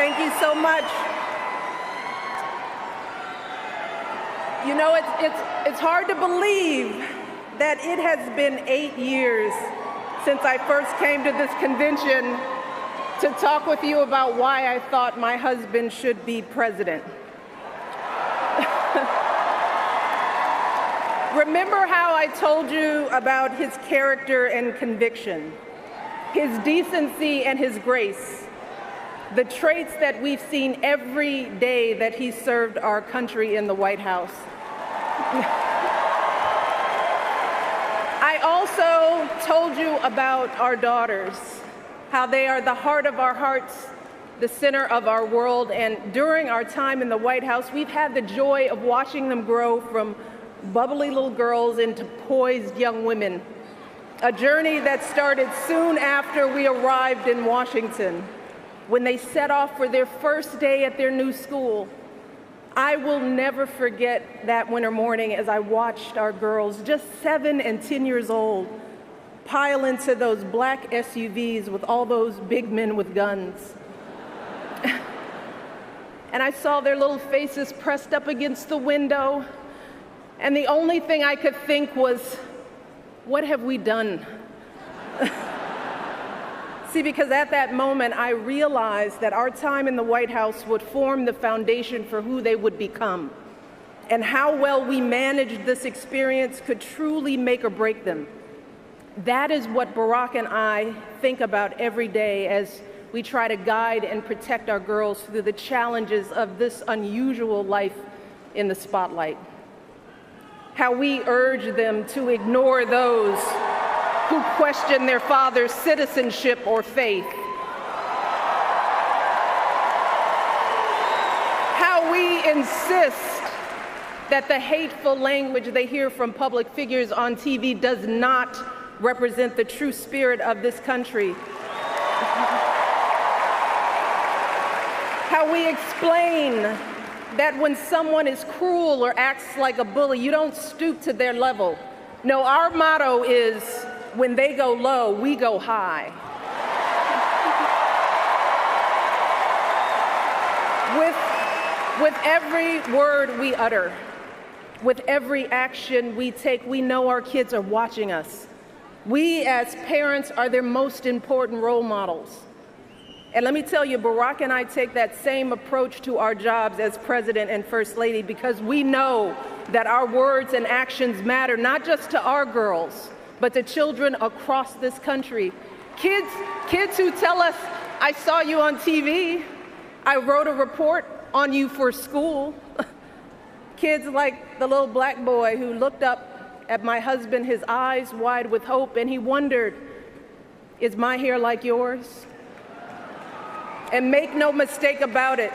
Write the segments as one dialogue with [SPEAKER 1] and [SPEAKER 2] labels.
[SPEAKER 1] Thank you so much. You know, it's hard to believe that it has been 8 years since I first came to this convention to talk with you about why I thought my husband should be president. Remember how I told you about his character and conviction, his decency and his grace, the traits that we've seen every day that he served our country in the White House. I also told you about our daughters, how they are the heart of our hearts, the center of our world, and during our time in the White House, we've had the joy of watching them grow from bubbly little girls into poised young women, a journey that started soon after we arrived in Washington, when they set off for their first day at their new school. I will never forget that winter morning as I watched our girls, just 7 and 10 years old, pile into those black SUVs with all those big men with guns. And I saw their little faces pressed up against the window, and the only thing I could think was, what have we done? See, because at that moment, I realized that our time in the White House would form the foundation for who they would become, and how well we managed this experience could truly make or break them. That is what Barack and I think about every day as we try to guide and protect our girls through the challenges of this unusual life in the spotlight. How we urge them to ignore those who question their father's citizenship or faith. How we insist that the hateful language they hear from public figures on TV does not represent the true spirit of this country. How we explain that when someone is cruel or acts like a bully, you don't stoop to their level. No, our motto is, when they go low, we go high. With every word we utter, with every action we take, we know our kids are watching us. We as parents are their most important role models. And let me tell you, Barack and I take that same approach to our jobs as President and First Lady, because we know that our words and actions matter, not just to our girls, but to children across this country. Kids who tell us, I saw you on TV, I wrote a report on you for school. Kids like the little black boy who looked up at my husband, his eyes wide with hope, and he wondered, is my hair like yours? And make no mistake about it,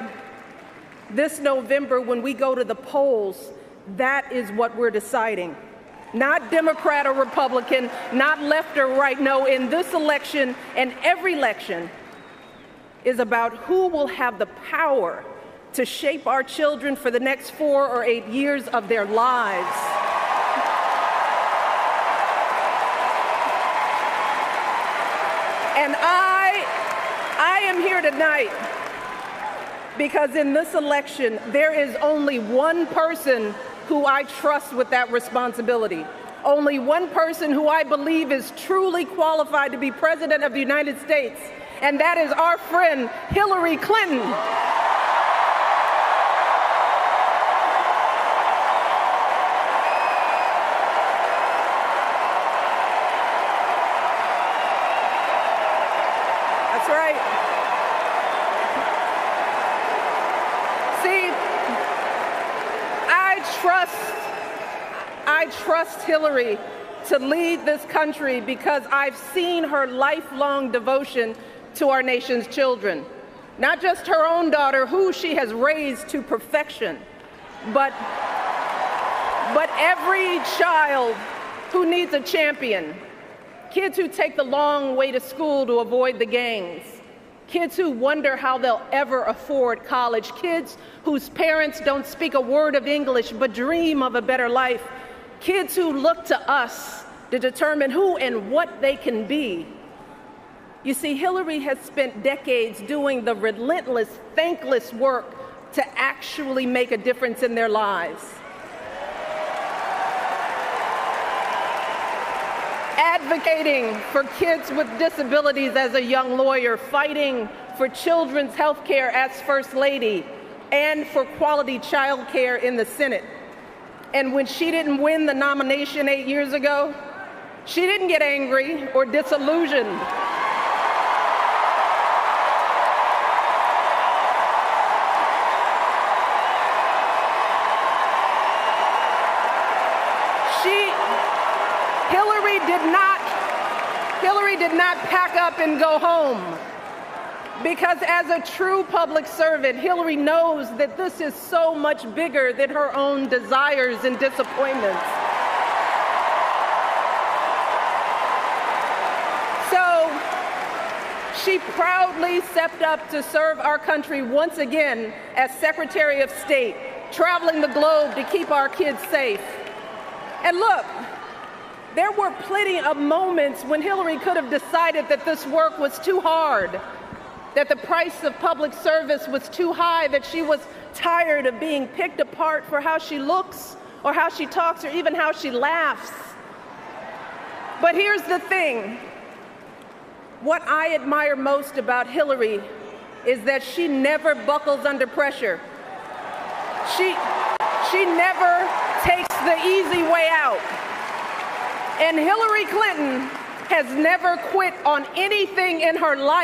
[SPEAKER 1] this November when we go to the polls, that is what we're deciding. Not Democrat or Republican, not left or right. No, in this election and every election is about who will have the power to shape our children for the next 4 or 8 years of their lives. And I am here tonight because in this election, there is only one person who I trust with that responsibility. Only one person who I believe is truly qualified to be President of the United States, and that is our friend, Hillary Clinton. That's right. See, I trust Hillary to lead this country because I've seen her lifelong devotion to our nation's children. Not just her own daughter, who she has raised to perfection, but every child who needs a champion. Kids who take the long way to school to avoid the gangs. Kids who wonder how they'll ever afford college. Kids whose parents don't speak a word of English but dream of a better life. Kids who look to us to determine who and what they can be. You see, Hillary has spent decades doing the relentless, thankless work to actually make a difference in their lives. Advocating for kids with disabilities as a young lawyer, fighting for children's health care as First Lady, and for quality child care in the Senate. And when she didn't win the nomination 8 years ago, she didn't get angry or disillusioned. Hillary did not pack up and go home, because as a true public servant, Hillary knows that this is so much bigger than her own desires and disappointments. So she proudly stepped up to serve our country once again as Secretary of State, traveling the globe to keep our kids safe. And look, there were plenty of moments when Hillary could have decided that this work was too hard, that the price of public service was too high, that she was tired of being picked apart for how she looks or how she talks or even how she laughs. But here's the thing. What I admire most about Hillary is that she never buckles under pressure. She never takes the easy way out. And Hillary Clinton has never quit on anything in her life.